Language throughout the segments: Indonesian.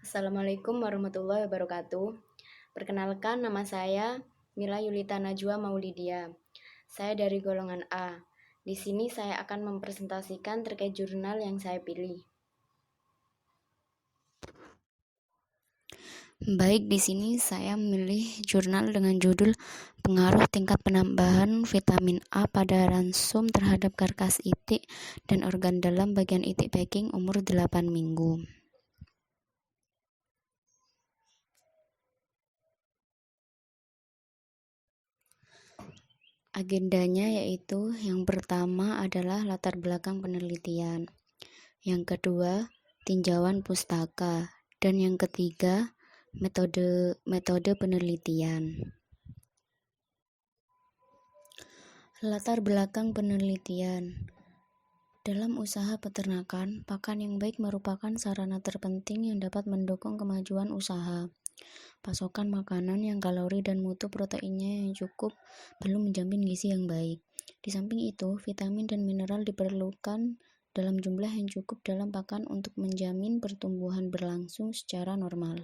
Assalamualaikum warahmatullahi wabarakatuh. Perkenalkan, nama saya Mila Yulita Najwa Maulidia. Saya dari golongan A. Di sini saya akan mempresentasikan terkait jurnal yang saya pilih. Baik, di sini saya memilih jurnal dengan judul Pengaruh Tingkat Penambahan Vitamin A pada Ransum terhadap Karkas Itik dan Organ Dalam Bagian Itik Packing umur 8 minggu. Agendanya yaitu yang pertama adalah latar belakang penelitian, yang kedua tinjauan pustaka, dan yang ketiga metode penelitian. Latar belakang penelitian. Dalam usaha peternakan, pakan yang baik merupakan sarana terpenting yang dapat mendukung kemajuan usaha. Pasokan makanan yang kalori dan mutu proteinnya yang cukup belum menjamin gizi yang baik. Di samping itu, vitamin dan mineral diperlukan dalam jumlah yang cukup dalam pakan untuk menjamin pertumbuhan berlangsung secara normal.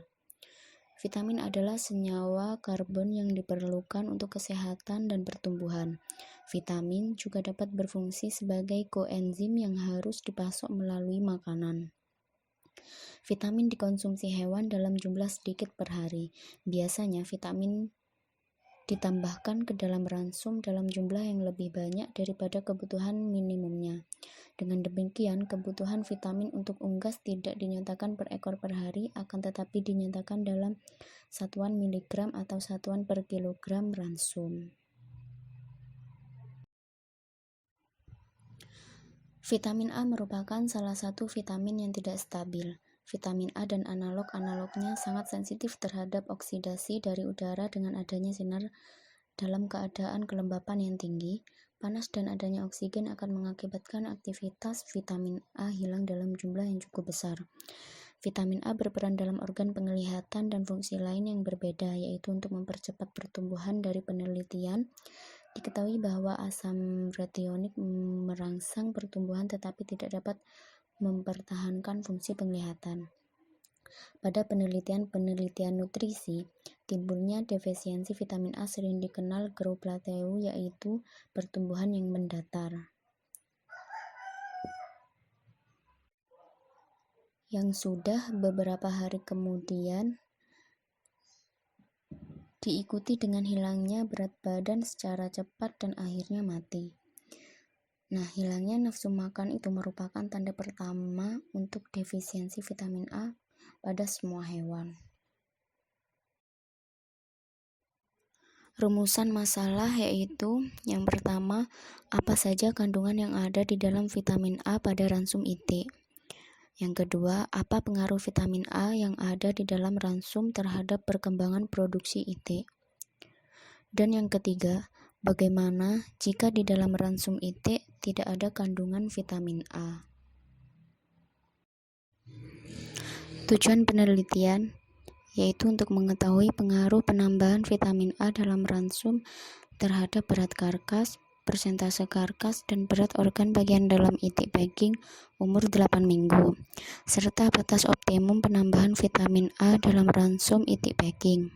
Vitamin adalah senyawa karbon yang diperlukan untuk kesehatan dan pertumbuhan. Vitamin juga dapat berfungsi sebagai koenzim yang harus dipasok melalui makanan. Vitamin dikonsumsi hewan dalam jumlah sedikit per hari. Biasanya vitamin ditambahkan ke dalam ransum dalam jumlah yang lebih banyak daripada kebutuhan minimumnya. Dengan demikian, kebutuhan vitamin untuk unggas tidak dinyatakan per ekor per hari, akan tetapi dinyatakan dalam satuan miligram atau satuan per kilogram ransum. Vitamin A merupakan salah satu vitamin yang tidak stabil. Vitamin A dan analog-analognya sangat sensitif terhadap oksidasi dari udara dengan adanya sinar dalam keadaan kelembapan yang tinggi. Panas dan adanya oksigen akan mengakibatkan aktivitas vitamin A hilang dalam jumlah yang cukup besar. Vitamin A berperan dalam organ penglihatan dan fungsi lain yang berbeda, yaitu untuk mempercepat pertumbuhan. Dari penelitian, diketahui bahwa asam retionik merangsang pertumbuhan tetapi tidak dapat mempertahankan fungsi penglihatan. Pada penelitian nutrisi, timbulnya defisiensi vitamin A sering dikenal growth plateau, yaitu pertumbuhan yang mendatar, yang sudah beberapa hari kemudian diikuti dengan hilangnya berat badan secara cepat dan akhirnya mati. Nah, hilangnya nafsu makan itu merupakan tanda pertama untuk defisiensi vitamin A pada semua hewan. Rumusan masalah yaitu yang pertama, apa saja kandungan yang ada di dalam vitamin A pada ransum itik. Yang kedua, apa pengaruh vitamin A yang ada di dalam ransum terhadap perkembangan produksi itik. Dan yang ketiga, bagaimana jika di dalam ransum itik tidak ada kandungan vitamin A. Tujuan penelitian yaitu untuk mengetahui pengaruh penambahan vitamin A dalam ransum terhadap berat karkas, persentase karkas, dan berat organ bagian dalam itik packing umur 8 minggu, serta batas optimum penambahan vitamin A dalam ransum itik packing.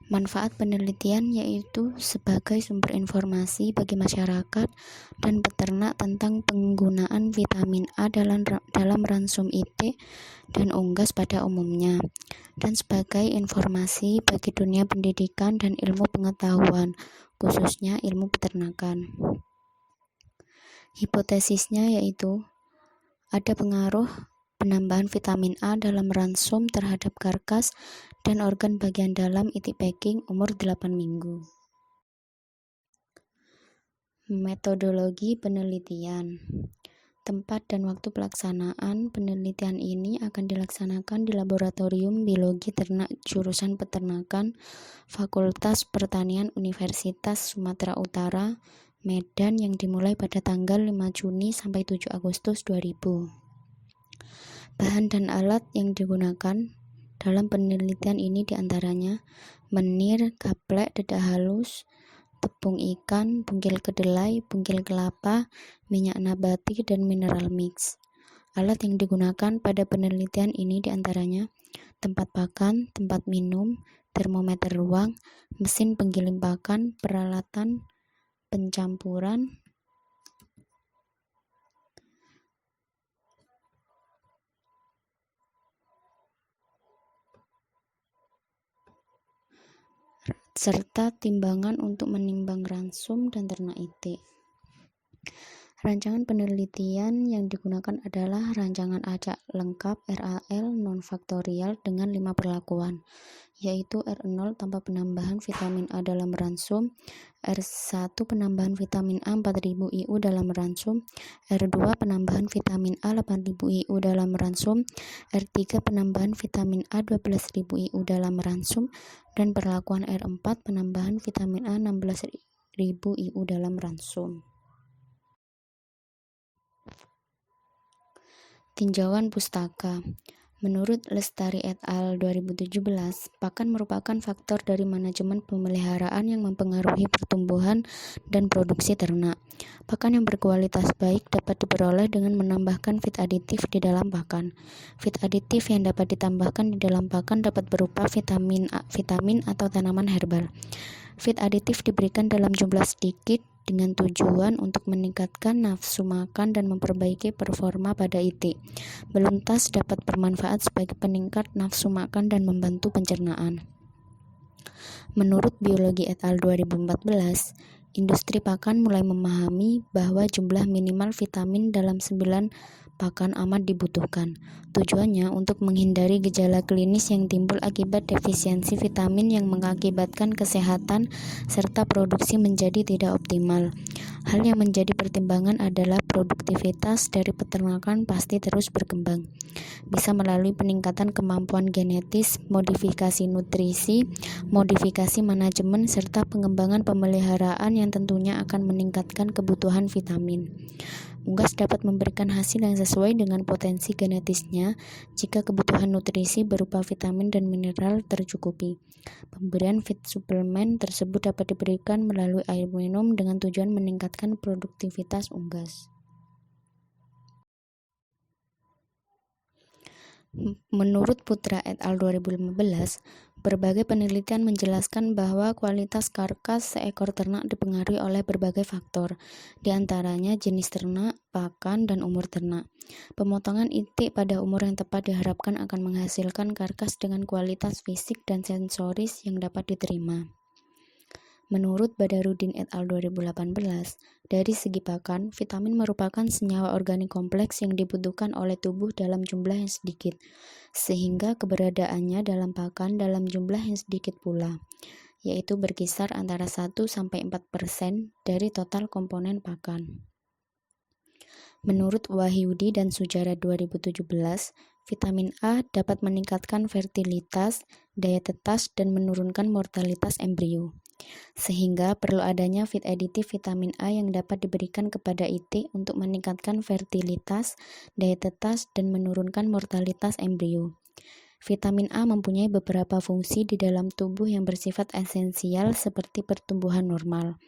Manfaat penelitian yaitu sebagai sumber informasi bagi masyarakat dan peternak tentang penggunaan vitamin A dalam ransum itik dan unggas pada umumnya, dan sebagai informasi bagi dunia pendidikan dan ilmu pengetahuan, khususnya ilmu peternakan. Hipotesisnya yaitu ada pengaruh penambahan vitamin A dalam ransum terhadap karkas dan organ bagian dalam itik packing umur 8 minggu. Metodologi penelitian. Tempat dan waktu pelaksanaan penelitian ini akan dilaksanakan di Laboratorium Biologi Ternak Jurusan Peternakan Fakultas Pertanian Universitas Sumatera Utara, Medan, yang dimulai pada tanggal 5 Juni sampai 7 Agustus 2000. Bahan dan alat yang digunakan dalam penelitian ini diantaranya menir, gaplek, dedak halus, tepung ikan, bungkil kedelai, bungkil kelapa, minyak nabati, dan mineral mix. Alat yang digunakan pada penelitian ini diantaranya tempat pakan, tempat minum, termometer ruang, mesin penggiling pakan, peralatan pencampuran, serta timbangan untuk menimbang ransum dan ternak itik. Rancangan penelitian yang digunakan adalah rancangan acak lengkap RAL non-faktorial dengan 5 perlakuan, yaitu R0 tanpa penambahan vitamin A dalam ransum, R1 penambahan vitamin A 4000 IU dalam ransum, R2 penambahan vitamin A 8000 IU dalam ransum, R3 penambahan vitamin A 12000 IU dalam ransum, dan perlakuan R4 penambahan vitamin A 16000 IU dalam ransum. Tinjauan pustaka. Menurut Lestari et al. 2017, pakan merupakan faktor dari manajemen pemeliharaan yang mempengaruhi pertumbuhan dan produksi ternak. Pakan yang berkualitas baik dapat diperoleh dengan menambahkan feed aditif di dalam pakan. Feed aditif yang dapat ditambahkan di dalam pakan dapat berupa vitamin atau tanaman herbal. Feed aditif diberikan dalam jumlah sedikit dengan tujuan untuk meningkatkan nafsu makan dan memperbaiki performa pada itik. Beluntas dapat bermanfaat sebagai peningkat nafsu makan dan membantu pencernaan. Menurut Biologi et al. 2014, industri pakan mulai memahami bahwa jumlah minimal vitamin dalam 9 pakan amat dibutuhkan. Tujuannya untuk menghindari gejala klinis yang timbul akibat defisiensi vitamin yang mengakibatkan kesehatan serta produksi menjadi tidak optimal. Hal yang menjadi pertimbangan adalah produktivitas dari peternakan pasti terus berkembang. Bisa melalui peningkatan kemampuan genetis, modifikasi nutrisi, modifikasi manajemen, serta pengembangan pemeliharaan yang tentunya akan meningkatkan kebutuhan vitamin. Unggas dapat memberikan hasil yang sesuai dengan potensi genetisnya jika kebutuhan nutrisi berupa vitamin dan mineral tercukupi. Pemberian feed suplemen tersebut dapat diberikan melalui air minum dengan tujuan meningkatkan produktivitas unggas. Menurut Putra et al. 2015, berbagai penelitian menjelaskan bahwa kualitas karkas seekor ternak dipengaruhi oleh berbagai faktor, di antaranya jenis ternak, pakan, dan umur ternak. Pemotongan itik pada umur yang tepat diharapkan akan menghasilkan karkas dengan kualitas fisik dan sensoris yang dapat diterima. Menurut Badarudin et al. 2018, dari segi pakan, vitamin merupakan senyawa organik kompleks yang dibutuhkan oleh tubuh dalam jumlah yang sedikit, sehingga keberadaannya dalam pakan dalam jumlah yang sedikit pula, yaitu berkisar antara 1-4% dari total komponen pakan. Menurut Wahyudi dan Sujara 2017, vitamin A dapat meningkatkan fertilitas, daya tetas, dan menurunkan mortalitas embrio. Sehingga perlu adanya feed aditif vitamin A yang dapat diberikan kepada itik untuk meningkatkan fertilitas, daya tetas, dan menurunkan mortalitas embrio. Vitamin A mempunyai beberapa fungsi di dalam tubuh yang bersifat esensial seperti pertumbuhan normal,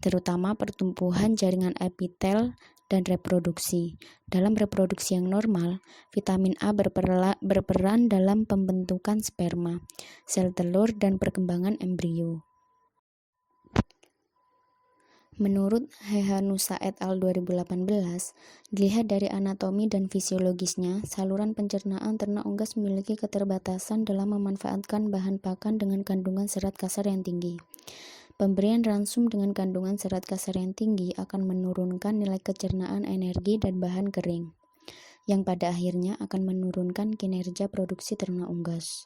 terutama pertumbuhan jaringan epitel dan reproduksi. Dalam reproduksi yang normal, vitamin A berperan dalam pembentukan sperma, sel telur, dan perkembangan embrio. Menurut Hehanusa et al. 2018, dilihat dari anatomi dan fisiologisnya, saluran pencernaan ternak unggas memiliki keterbatasan dalam memanfaatkan bahan pakan dengan kandungan serat kasar yang tinggi. Pemberian ransum dengan kandungan serat kasar yang tinggi akan menurunkan nilai kecernaan energi dan bahan kering, yang pada akhirnya akan menurunkan kinerja produksi ternak unggas.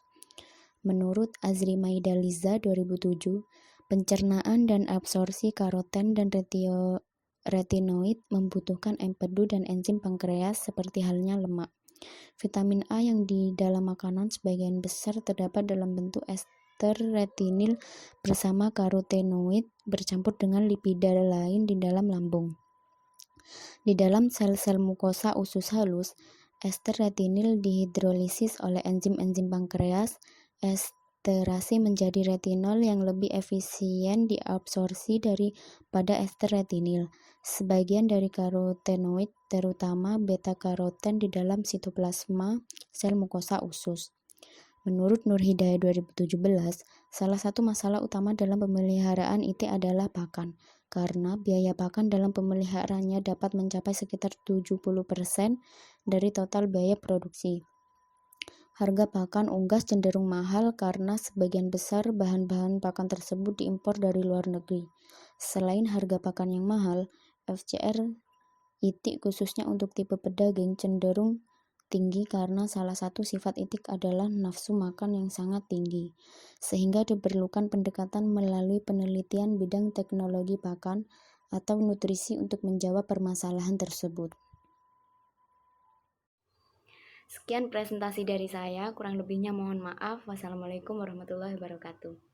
Menurut Azri Maidaliza 2007, pencernaan dan absorpsi karoten dan retinoid membutuhkan empedu dan enzim pankreas seperti halnya lemak. Vitamin A yang di dalam makanan sebagian besar terdapat dalam bentuk ester retinil bersama karotenoid bercampur dengan lipida lain di dalam lambung. Di dalam sel-sel mukosa usus halus, ester retinil dihidrolisis oleh enzim-enzim pankreas. Esterase menjadi retinol yang lebih efisien diabsorpsi daripada ester retinil. Sebagian dari karotenoid, terutama beta-karoten di dalam sitoplasma sel mukosa usus. Menurut Nur Hidayah 2017, salah satu masalah utama dalam pemeliharaan itik adalah pakan, karena biaya pakan dalam pemeliharaannya dapat mencapai sekitar 70% dari total biaya produksi. Harga pakan unggas cenderung mahal karena sebagian besar bahan-bahan pakan tersebut diimpor dari luar negeri. Selain harga pakan yang mahal, FCR itik khususnya untuk tipe pedaging cenderung tinggi karena salah satu sifat itik adalah nafsu makan yang sangat tinggi, sehingga diperlukan pendekatan melalui penelitian bidang teknologi pakan atau nutrisi untuk menjawab permasalahan tersebut. Sekian presentasi dari saya, kurang lebihnya mohon maaf. Wassalamualaikum warahmatullahi wabarakatuh.